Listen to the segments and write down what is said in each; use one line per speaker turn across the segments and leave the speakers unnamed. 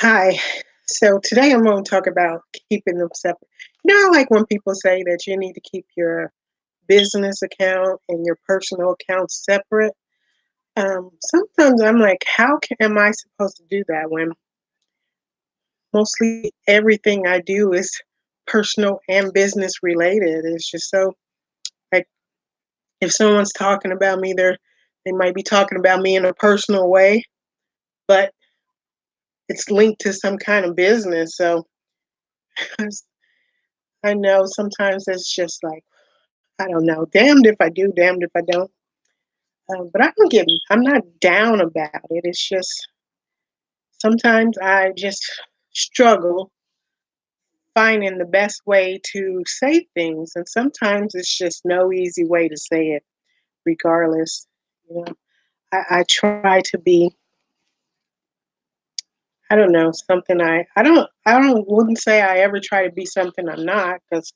Hi. So today I'm going to talk about keeping them separate. I like when people say that you need to keep your business account and your personal account separate. Sometimes I'm like, am I supposed to do that when mostly everything I do is personal and business related? It's just so like if someone's talking about me, they might be talking about me in a personal way, but it's linked to some kind of business. So I know sometimes it's just like I don't know. Damned if I do, damned if I don't. But I'm not down about it. It's just sometimes I just struggle finding the best way to say things. And sometimes it's just no easy way to say it, regardless. You know, I try to be, I don't know, something wouldn't say I ever try to be something I'm not, because,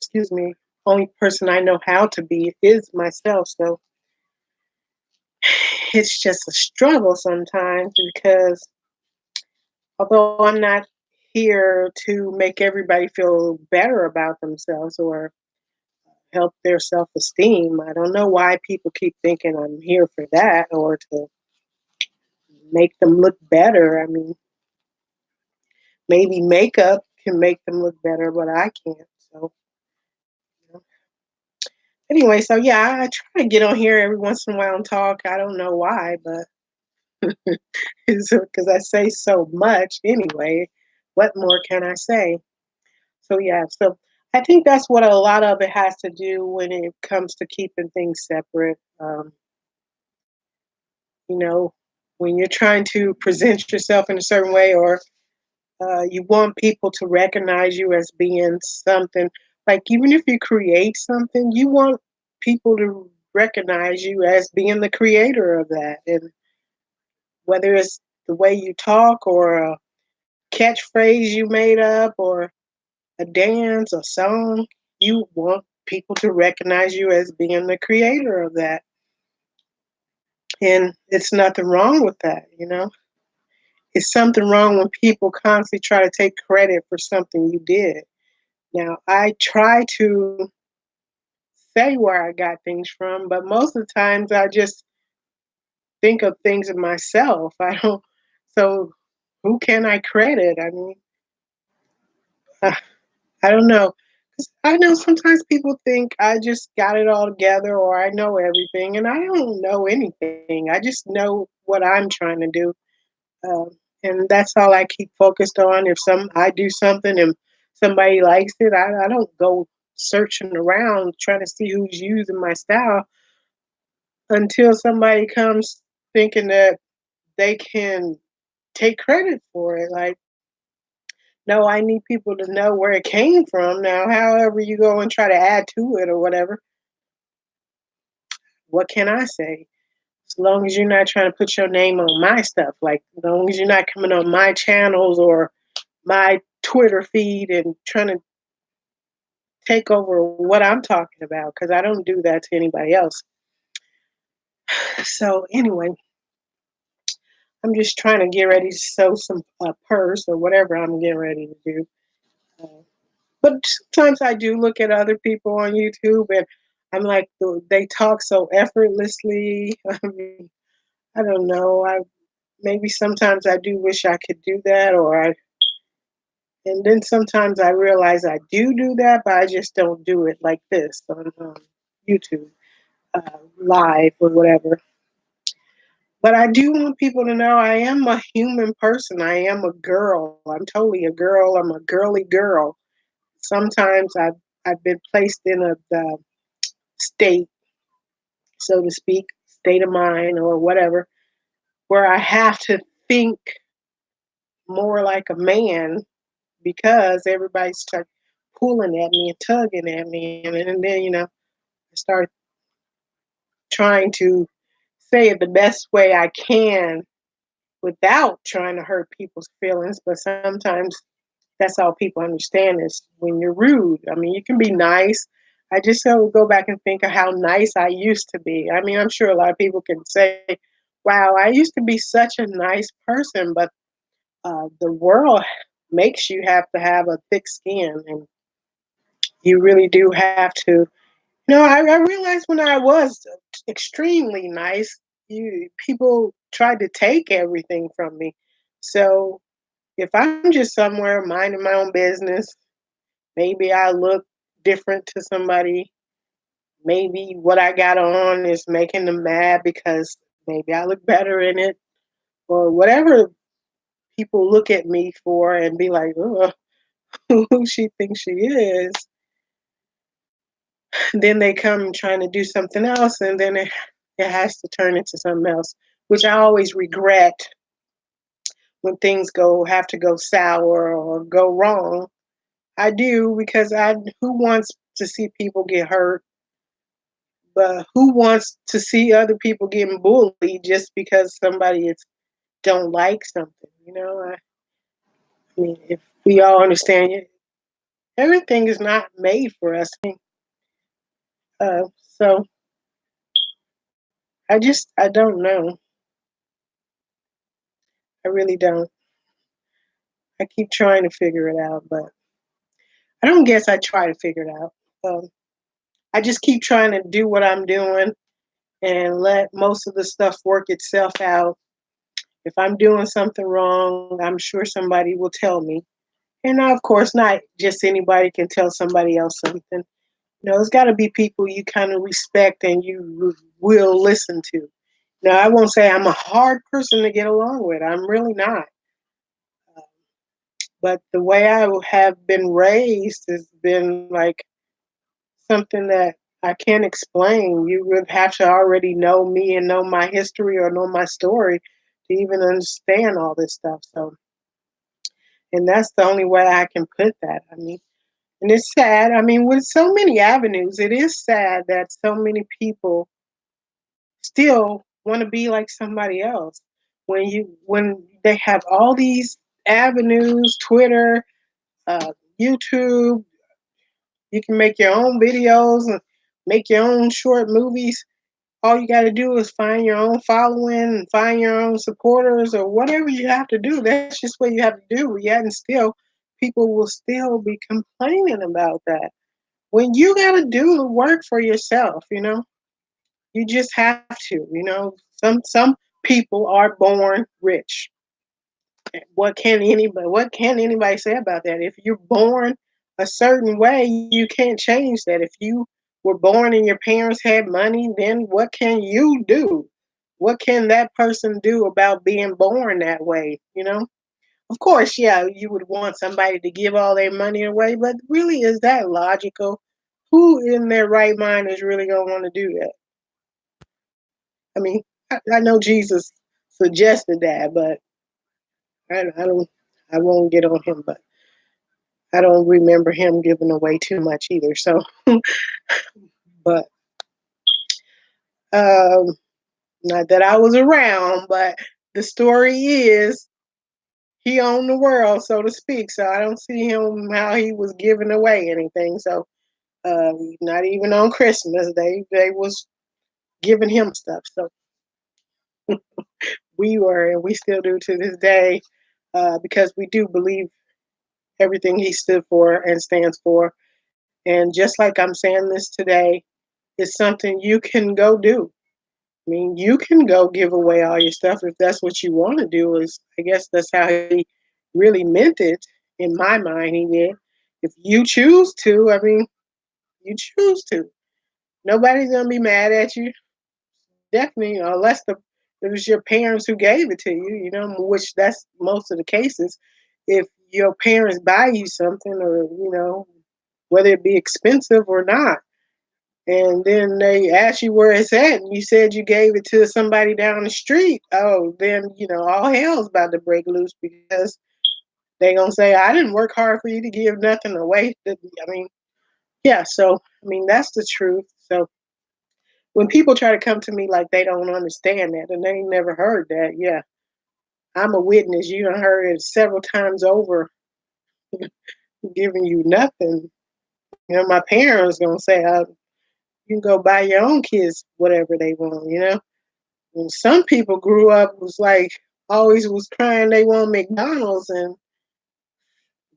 excuse me, only person I know how to be is myself. So it's just a struggle sometimes because although I'm not here to make everybody feel better about themselves or help their self esteem, I don't know why people keep thinking I'm here for that or to make them look better. I mean, maybe makeup can make them look better, but I can't. So, you know. Anyway, so yeah, I try to get on here every once in a while and talk. I don't know why, but it's because I say so much anyway. What more can I say? So yeah, so I think that's what a lot of it has to do when it comes to keeping things separate. You know, when you're trying to present yourself in a certain way, or you want people to recognize you as being something. Like even if you create something, you want people to recognize you as being the creator of that, and whether it's the way you talk or a catchphrase you made up or a dance, a song, you want people to recognize you as being the creator of that. And it's nothing wrong with that. It's something wrong when people constantly try to take credit for something you did. Now, I try to say where I got things from, but most of the times I just think of things of myself. I don't, so who can I credit? I mean, uh, I don't know. 'Cause I know sometimes people think I just got it all together or I know everything, and I don't know anything. I just know what I'm trying to do, and that's all I keep focused on. If I do something and somebody likes it, I don't go searching around trying to see who's using my style until somebody comes thinking that they can take credit for it. Like, no, I need people to know where it came from. Now, however you go and try to add to it or whatever, what can I say? As long as you're not trying to put your name on my stuff, like as long as you're not coming on my channels or my Twitter feed and trying to take over what I'm talking about, because I don't do that to anybody else. So anyway, I'm just trying to get ready to sew some purse or whatever I'm getting ready to do. Uh, But sometimes I do look at other people on YouTube and I'm like, they talk so effortlessly. I mean, I don't know. I maybe sometimes I do wish I could do that, and then sometimes I realize I do that, but I just don't do it like this on YouTube live or whatever. But I do want people to know I am a human person. I am a girl. I'm totally a girl. I'm a girly girl. Sometimes I've been placed in a state, so to speak, state of mind or whatever, where I have to think more like a man because everybody starts pulling at me and tugging at me. And then, I start trying to say it the best way I can without trying to hurt people's feelings. But sometimes that's all people understand is when you're rude. I mean, you can be nice. I just go back and think of how nice I used to be. I mean, I'm sure a lot of people can say, wow, I used to be such a nice person, but The world makes you have to have a thick skin, and you really do have to. No, I realized when I was extremely nice, people tried to take everything from me. So if I'm just somewhere minding my own business, maybe I look different to somebody. Maybe what I got on is making them mad because maybe I look better in it, or whatever people look at me for and be like, oh, who she thinks she is. Then they come trying to do something else, and then it has to turn into something else, which I always regret when things have to go sour or go wrong. I do because I who wants to see people get hurt, but who wants to see other people getting bullied just because somebody is don't like something? I mean, if we all understand it, everything is not made for us. So I don't know. I really don't. I keep trying to figure it out, but I don't guess I try to figure it out. I just keep trying to do what I'm doing and let most of the stuff work itself out. If I'm doing something wrong, I'm sure somebody will tell me. And of course, not just anybody can tell somebody else something. It's got to be people you kind of respect and you will listen to. Now, I won't say I'm a hard person to get along with. I'm really not. But the way I have been raised has been like something that I can't explain. You would have to already know me and know my history or know my story to even understand all this stuff. So, and that's the only way I can put that. I mean, and it's sad. I mean, with so many avenues, it is sad that so many people still want to be like somebody else. When they have all these avenues, Twitter, YouTube, you can make your own videos and make your own short movies. All you got to do is find your own following and find your own supporters or whatever you have to do. That's just what you have to do. Yet and still, people will still be complaining about that. When you got to do the work for yourself, you just have to. Some people are born rich. What can anybody say about that? If you're born a certain way, you can't change that. If you were born and your parents had money, then what can you do? What can that person do about being born that way? Of course, yeah, you would want somebody to give all their money away, but really, is that logical? Who in their right mind is really going to want to do that? I mean, I know Jesus suggested that, but I don't, I won't get on him, but I don't remember him giving away too much either. So, but um, not that I was around, but the story is he owned the world, so to speak. So I don't see him how he was giving away anything. So not even on Christmas, they was giving him stuff. So we were, and we still do to this day, because we do believe everything he stood for and stands for. And just like I'm saying this today, it's something you can go do. I mean, you can go give away all your stuff if that's what you want to do. Is I guess that's how he really meant it. In my mind, he did. If you choose to, I mean, you choose to. Nobody's gonna be mad at you. Definitely, unless it was your parents who gave it to you. Which that's most of the cases. If your parents buy you something, or whether it be expensive or not, and then they ask you where it's at, and you said you gave it to somebody down the street. Oh, then all hell's about to break loose because they gonna say, "I didn't work hard for you to give nothing away." I mean, yeah. So I mean, that's the truth. So when people try to come to me like they don't understand that and they ain't never heard that, yeah, I'm a witness. You done heard it several times over, giving you nothing. My parents gonna say, "You can go buy your own kids whatever they want." And some people grew up was like always was crying they want McDonald's, and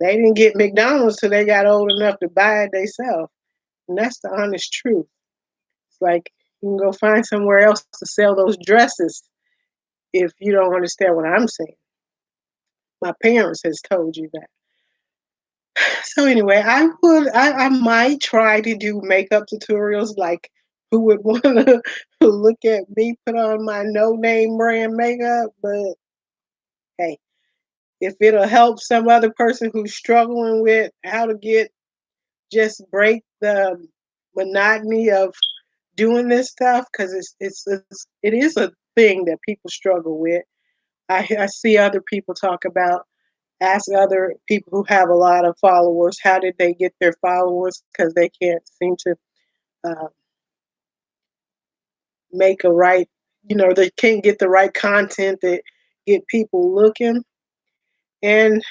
they didn't get McDonald's till they got old enough to buy it themselves. And that's the honest truth. It's like you can go find somewhere else to sell those dresses if you don't understand what I'm saying. My parents has told you that. So anyway, I might try to do makeup tutorials like who would want to look at me put on my no name brand makeup, but hey, if it'll help some other person who's struggling with how to get just break the monotony of doing this stuff because it is a thing that people struggle with. I see other people talk about ask other people who have a lot of followers how did they get their followers because they can't seem to uh, make a right they can't get the right content that get people looking. And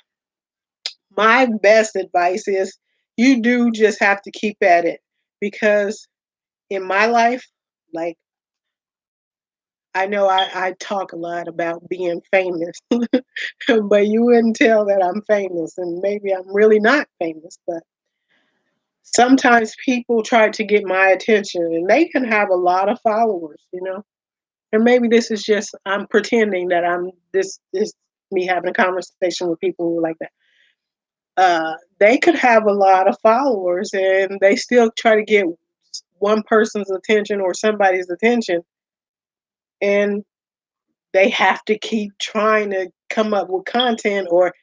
my best advice is you do just have to keep at it because in my life, like I know I talk a lot about being famous, but you wouldn't tell that I'm famous, and maybe I'm really not famous. But sometimes people try to get my attention, and they can have a lot of followers. And maybe this is just I'm pretending that I'm this me having a conversation with people who are like that. They could have a lot of followers, and they still try to get one person's attention or somebody's attention, and they have to keep trying to come up with content or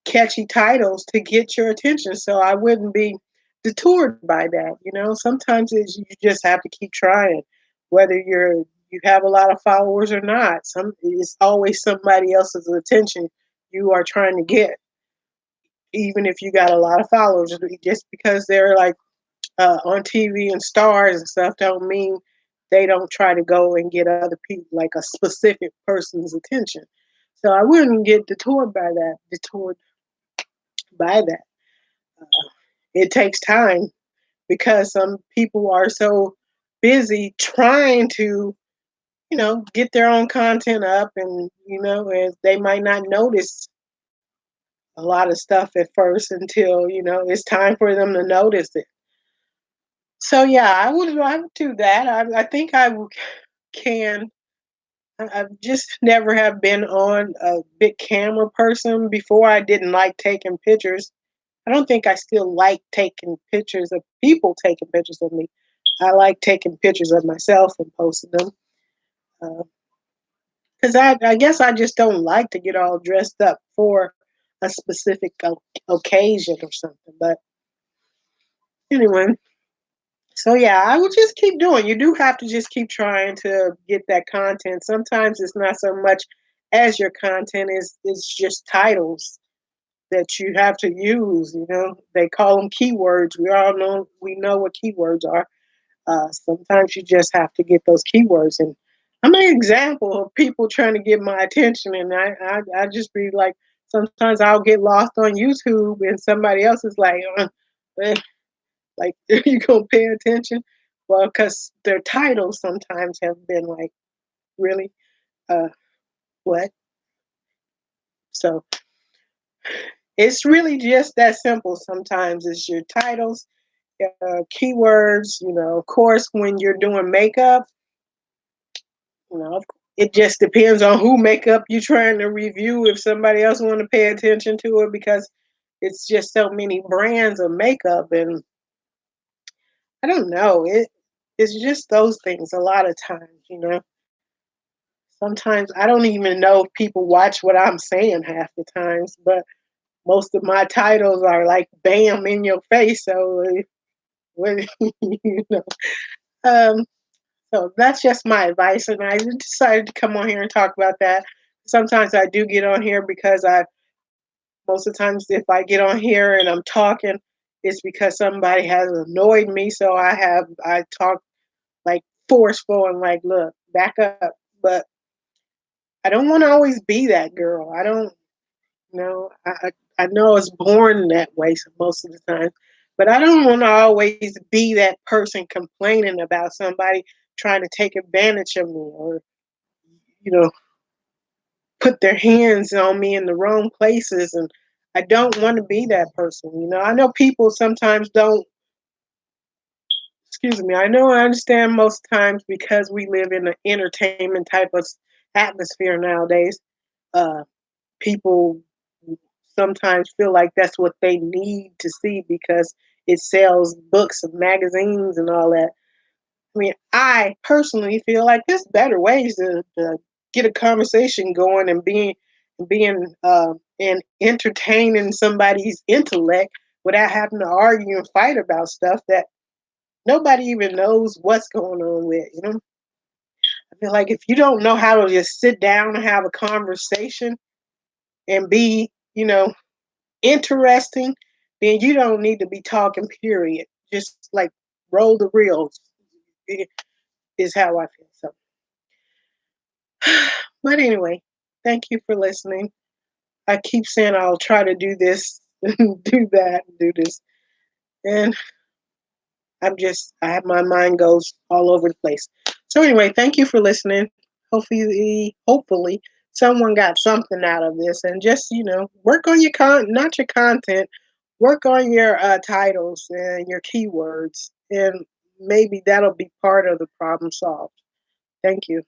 catchy titles to get your attention. So I wouldn't be detoured by that. Sometimes you just have to keep trying, whether you have a lot of followers or not. It's always somebody else's attention you are trying to get, even if you got a lot of followers. Just because they're like on TV and stars and stuff don't mean they don't try to go and get other people, like a specific person's attention. So I wouldn't get detoured by that. It takes time because some people are so busy trying to, get their own content up, and they might not notice a lot of stuff at first until, it's time for them to notice it. So yeah, I would do that. I think can. I've just never have been on a big camera person before. I didn't like taking pictures. I don't think I still like taking pictures of people taking pictures of me. I like taking pictures of myself and posting them because I guess I just don't like to get all dressed up for a specific occasion or something. But anyway, so yeah, I would just keep doing. You do have to just keep trying to get that content. Sometimes it's not so much as your content is it's just titles that you have to use. They call them keywords. We know what keywords are. Sometimes you just have to get those keywords. And I'm an example of people trying to get my attention, and I just be like, sometimes I'll get lost on YouTube, and somebody else is like, eh, like, you gonna pay attention? Well, because their titles sometimes have been like, really, uh, what? So it's really just that simple. Sometimes it's your titles, keywords. Of course, when you're doing makeup, you know, it just depends on who makeup you're trying to review. If somebody else want to pay attention to it, because it's just so many brands of makeup, and I don't know. It's just those things a lot of times. Sometimes I don't even know if people watch what I'm saying half the times, but most of my titles are like bam in your face. So, what you know, um, so that's just my advice, and I decided to come on here and talk about that. Sometimes I do get on here because most of the times if I get on here and I'm talking, it's because somebody has annoyed me. So I talk like forceful and like, look, back up. But I don't want to always be that girl. I don't know. I know I was born that way most of the time, but I don't want to always be that person complaining about somebody trying to take advantage of me or you know put their hands on me in the wrong places, and I don't want to be that person. I know people sometimes don't. Excuse me. I know I understand most times because we live in an entertainment type of atmosphere nowadays. Uh, People sometimes feel like that's what they need to see because it sells books and magazines and all that. I mean, I personally feel like there's better ways to get a conversation going and being and entertaining somebody's intellect without having to argue and fight about stuff that nobody even knows what's going on with. I feel like if you don't know how to just sit down and have a conversation and be, interesting, then you don't need to be talking, period. Just like roll the reels is how I feel. So, but anyway, thank you for listening. I keep saying I'll try to do this, do that, do this. And I have my mind goes all over the place. So anyway, thank you for listening. Hopefully, someone got something out of this, and just work on your not your content, work on your titles and your keywords, and maybe that'll be part of the problem solved. Thank you.